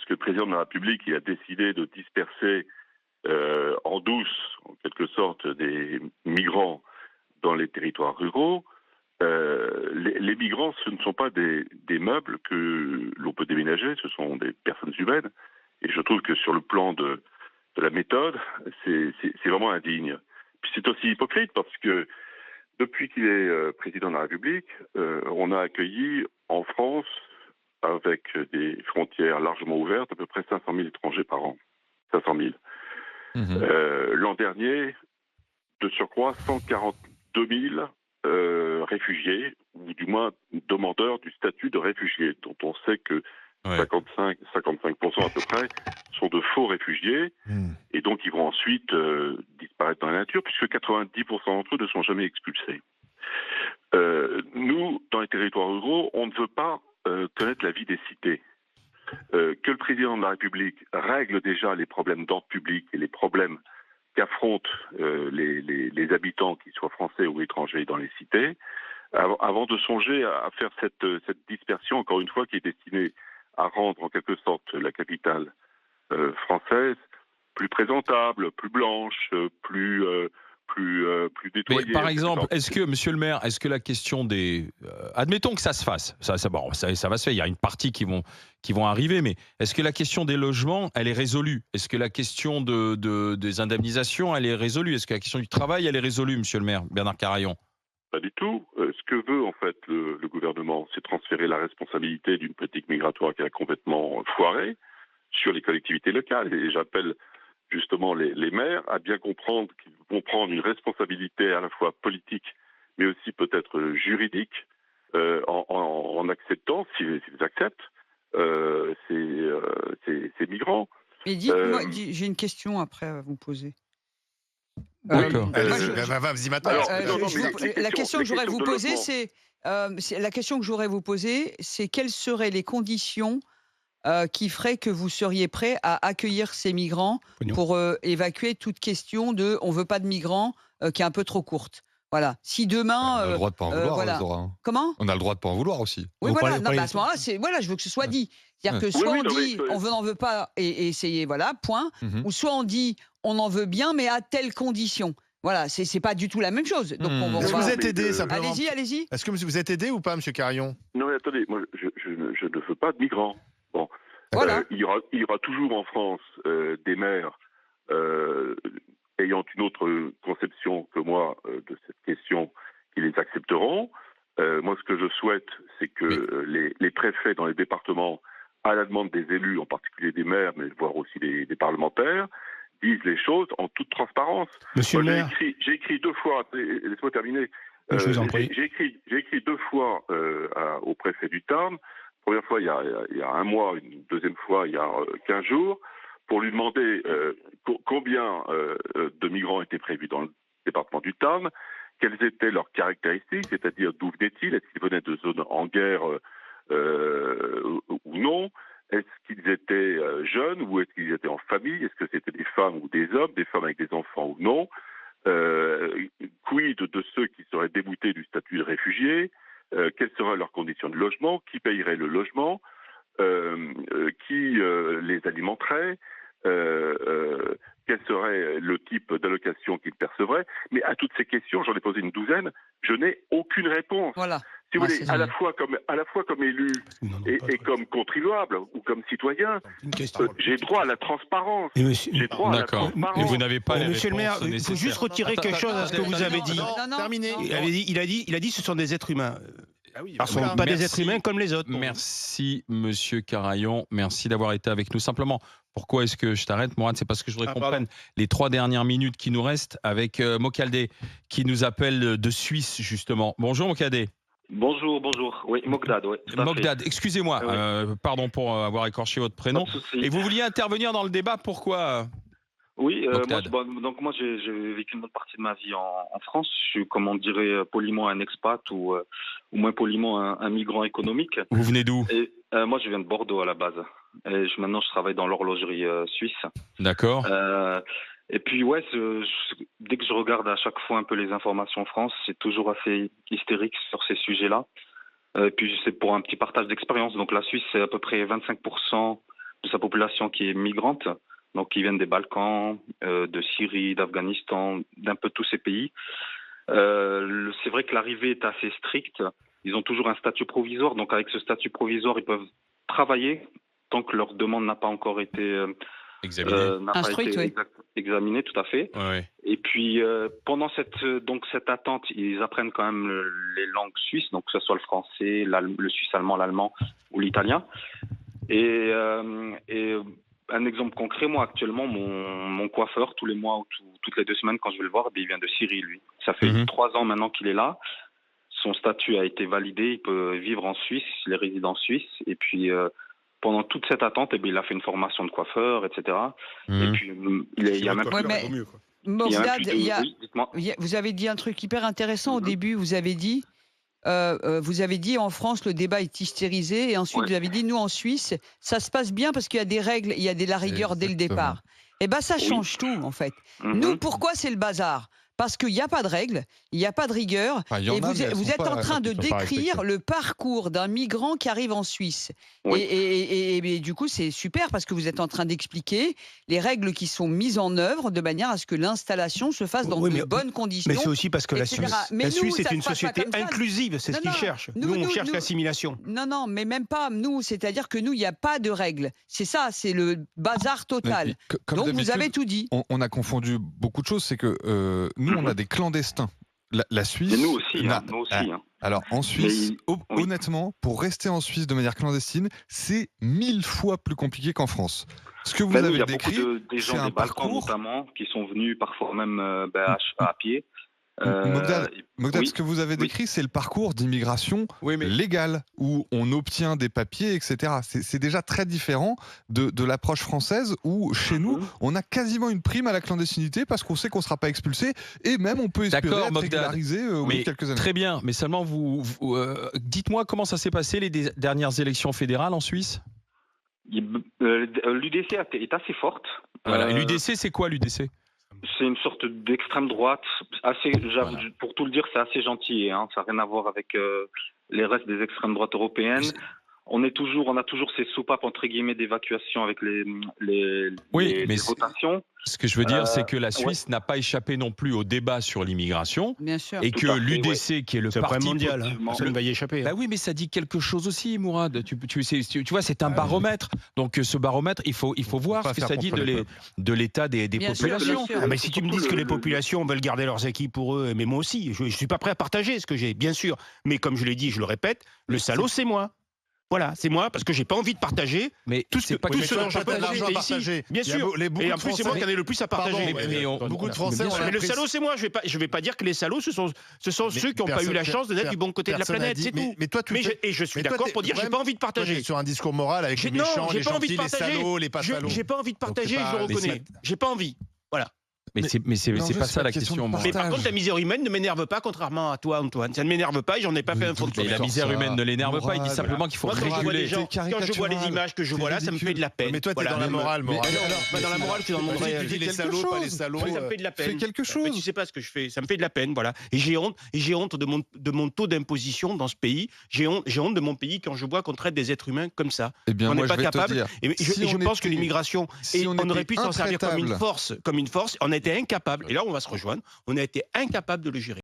lorsque le président de la République il a décidé de disperser en douce, en quelque sorte, des migrants dans les territoires ruraux, les migrants, ce ne sont pas des meubles que l'on peut déménager, ce sont des personnes humaines. Et je trouve que sur le plan de la méthode, c'est vraiment indigne. Puis c'est aussi hypocrite parce que depuis qu'il est président de la République, on a accueilli en France, avec des frontières largement ouvertes, à peu près 500 000 étrangers par an. 500 000. L'an dernier, de surcroît, 142 000 réfugiés, ou du moins demandeurs du statut de réfugiés, dont on sait que 55% à peu près sont de faux réfugiés, et donc ils vont ensuite disparaître dans la nature, puisque 90% d'entre eux ne sont jamais expulsés. Nous, dans les territoires ruraux, on ne veut pas connaître la vie des cités. Que le président de la République règle déjà les problèmes d'ordre public et les problèmes qu'affrontent les habitants, qu'ils soient français ou étrangers, dans les cités, avant de songer à faire cette dispersion, encore une fois, qui est destinée à rendre en quelque sorte la capitale française plus présentable, plus blanche, plus nettoyée. Mais par exemple, est-ce que, monsieur le maire, est-ce que la question des... admettons que ça se fasse, ça va se faire, il y a une partie qui vont arriver, mais est-ce que la question des logements, elle est résolue? Est-ce que la question des indemnisations, elle est résolue? Est-ce que la question du travail, elle est résolue, monsieur le maire Bernard Carayon? Pas du tout. Ce que veut en fait le gouvernement, c'est transférer la responsabilité d'une politique migratoire qui a complètement foiré sur les collectivités locales. Et j'appelle justement les maires à bien comprendre qu'ils vont prendre une responsabilité à la fois politique, mais aussi peut-être juridique, en acceptant, s'ils acceptent, ces migrants. Mais dites-moi, j'ai une question après à vous poser. D'accord. Vas-y maintenant. La question que j'aurais vous poser, c'est quelles seraient les conditions qui ferait que vous seriez prêt à accueillir ces migrants pour évacuer toute question de on veut pas de migrants qui est un peu trop courte. Voilà. Si demain, on a le droit de pas en vouloir, voilà. Zora. Comment ? On a le droit de pas en vouloir aussi. Oui, voilà. Non, à ce moment-là, je veux que ce soit dit. C'est-à-dire que soit on dit on n'en veut pas et essayez, voilà, point. Ou soit on dit on en veut bien, mais à telle condition. Voilà, c'est pas du tout la même chose. Donc Est-ce que vous êtes aidé simplement ? Allez-y. Est-ce que vous êtes aidé ou pas, monsieur Carayon ? Non, mais attendez, moi, je ne veux pas de migrants. Bon. Voilà. Il y aura toujours en France des maires ayant une autre conception que moi de cette question qui les accepteront. Moi, ce que je souhaite, c'est que les préfets dans les départements, à la demande des élus, en particulier des maires, mais voire aussi des parlementaires, disent les choses en toute transparence. Monsieur le maire, j'ai écrit 2 fois, laisse-moi terminer, je vous en prie. j'ai écrit 2 fois au préfet du Tarn, première fois il y a 1 mois, une deuxième fois il y a 15 jours, pour lui demander combien de migrants étaient prévus dans le département du Tarn, quelles étaient leurs caractéristiques, c'est-à-dire d'où venaient-ils, est-ce qu'ils venaient de zones en guerre ou non, est-ce qu'ils étaient jeunes ou est-ce qu'ils étaient en famille, est-ce que c'était des femmes ou des hommes, des femmes avec des enfants ou non, quid de ceux qui seraient déboutés du statut de réfugiés, quelles seraient leurs conditions de logement, qui payerait le logement, qui les alimenterait, quel serait le type d'allocation qu'ils percevraient. Mais à toutes ces questions, j'en ai posé une douzaine, je n'ai aucune réponse. Voilà. Si vous voulez, à la fois comme élu et comme contribuable ou comme citoyen, j'ai droit à la transparence. J'ai droit à la transparence. Et vous n'avez pas les Monsieur le maire, réponses il faut juste retirer quelque chose à ce que vous avez dit. Terminé. Il a dit ce sont des êtres humains. Ce ne sont pas des êtres humains comme les autres. Merci, monsieur Carayon. Merci d'avoir été avec nous. Simplement, pourquoi est-ce que je t'arrête, Mourad? C'est parce que je voudrais qu'on prenne les 3 dernières minutes qui nous restent avec Mokaldé, qui nous appelle de Suisse, justement. Bonjour, Mokaldé. Bonjour. Oui, Mokdad, oui. Mokdad, excusez-moi, pardon pour avoir écorché votre prénom. Et vous vouliez intervenir dans le débat, pourquoi Oui, moi j'ai vécu une bonne partie de ma vie en France. Je suis, comme on dirait poliment, un expat ou moins poliment un migrant économique. Vous venez d'où? Moi je viens de Bordeaux à la base. Et maintenant je travaille dans l'horlogerie suisse. D'accord. Et puis dès que je regarde à chaque fois un peu les informations en France, c'est toujours assez hystérique sur ces sujets-là. Et puis c'est pour un petit partage d'expérience. Donc la Suisse c'est à peu près 25% sa population qui est migrante, donc qui viennent des Balkans, de Syrie, d'Afghanistan, d'un peu tous ces pays. C'est vrai que l'arrivée est assez stricte. Ils ont toujours un statut provisoire, donc avec ce statut provisoire, ils peuvent travailler tant que leur demande n'a pas encore été examinée, tout à fait. Ouais. Et puis pendant cette attente, ils apprennent quand même les langues suisses, donc que ce soit le français, le suisse allemand, l'allemand ou l'italien. Et un exemple concret, moi actuellement, mon coiffeur, tous les mois ou toutes les 2 semaines, quand je vais le voir, il vient de Syrie, lui. Ça fait 3 ans maintenant qu'il est là. Son statut a été validé, il peut vivre en Suisse, il est résident en Suisse. Et puis, pendant toute cette attente, il a fait une formation de coiffeur, etc. Et puis, il y a même... Mogdad, vous avez dit un truc hyper intéressant au début. Vous avez dit en France, le débat est hystérisé. Et ensuite, vous avez dit, nous, en Suisse, ça se passe bien parce qu'il y a des règles, il y a de la rigueur dès le départ. Eh bien, ça change tout, en fait. Nous, pourquoi c'est le bazar ? Parce qu'il n'y a pas de règles, il n'y a pas de rigueur. Et vous êtes en train de décrire le parcours d'un migrant qui arrive en Suisse. Et du coup, c'est super parce que vous êtes en train d'expliquer les règles qui sont mises en œuvre de manière à ce que l'installation se fasse dans de bonnes conditions. Mais c'est aussi parce que la Suisse est une société inclusive, c'est ce qu'ils cherchent. Nous, on cherche l'assimilation. Non, mais même pas nous. C'est-à-dire que nous, il n'y a pas de règles. C'est ça, c'est le bazar total. Donc, vous avez tout dit. On a confondu beaucoup de choses. C'est que nous, on a des clandestins. La Suisse. Et nous aussi. Alors, en Suisse, honnêtement, pour rester en Suisse de manière clandestine, c'est 1000 fois plus compliqué qu'en France. Ce que vous avez décrit, des gens des Balkans notamment, qui sont venus parfois même à pied. Mogdad, ce que vous avez décrit, c'est le parcours d'immigration légale, où on obtient des papiers, etc. C'est déjà très différent de l'approche française, où chez nous, on a quasiment une prime à la clandestinité parce qu'on sait qu'on ne sera pas expulsé, et même on peut espérer être régularisé au bout de quelques années. Très bien, mais seulement dites-moi comment ça s'est passé les dernières élections fédérales en Suisse. L'UDC est assez forte. Voilà. L'UDC, c'est quoi l'UDC ? C'est une sorte d'extrême droite, pour tout le dire, c'est assez gentil, hein, ça n'a rien à voir avec les restes des extrêmes droites européennes. On a toujours ces soupapes entre guillemets d'évacuation avec les votations. Ce que je veux dire, c'est que la Suisse n'a pas échappé non plus au débat sur l'immigration. Bien sûr. Et que l'UDC, qui est le parti mondial, personne ne va y échapper. Bah oui, mais ça dit quelque chose aussi, Mourad. Tu vois, c'est un baromètre. Donc ce baromètre, il faut voir ce que ça dit de l'état des populations. Mais si tu me dis que les populations veulent garder leurs acquis pour eux, mais moi aussi, je suis pas prêt à partager ce que j'ai, bien sûr. Mais comme je l'ai dit, je le répète, le salaud, c'est moi. Voilà, c'est moi, parce que j'ai pas envie de partager. Mais tout ce que je peux partager. Bien sûr. Et en plus, c'est moi qui en ai le plus à partager. Beaucoup de Français. Mais le salaud, c'est moi. Je vais pas dire que les salauds, ce sont ceux qui n'ont pas eu la chance d'être du bon côté de la planète. C'est tout. Et je suis d'accord pour dire, j'ai pas envie de partager. Sur un discours moral avec les méchants, les gentils, les salauds, les pas salauds. J'ai pas envie de partager, je reconnais. J'ai pas envie. Voilà. Mais c'est pas ça la question. Mais par contre, la misère humaine ne m'énerve pas, contrairement à toi, Antoine. Ça ne m'énerve pas et j'en ai pas fait un fond de Mais la misère humaine ne l'énerve pas. Il dit simplement qu'il faut réguler. Quand je vois les images que je vois là, ça me fait de la peine. Mais toi, t'es dans la morale, Mourad. Dans la morale, je suis dans le monde réel. Tu dis les salauds, pas les salauds. Ça me fait de la peine. Fais quelque chose. Mais tu sais pas ce que je fais. Ça me fait de la peine, voilà. Et j'ai honte de mon taux d'imposition dans ce pays. J'ai honte de mon pays quand je vois qu'on traite des êtres humains comme ça. On n'est pas capable. Et je pense que l'immigration, on aurait pu s'en servir comme une force. On était incapable. Et là, on va se rejoindre. On a été incapable de le gérer.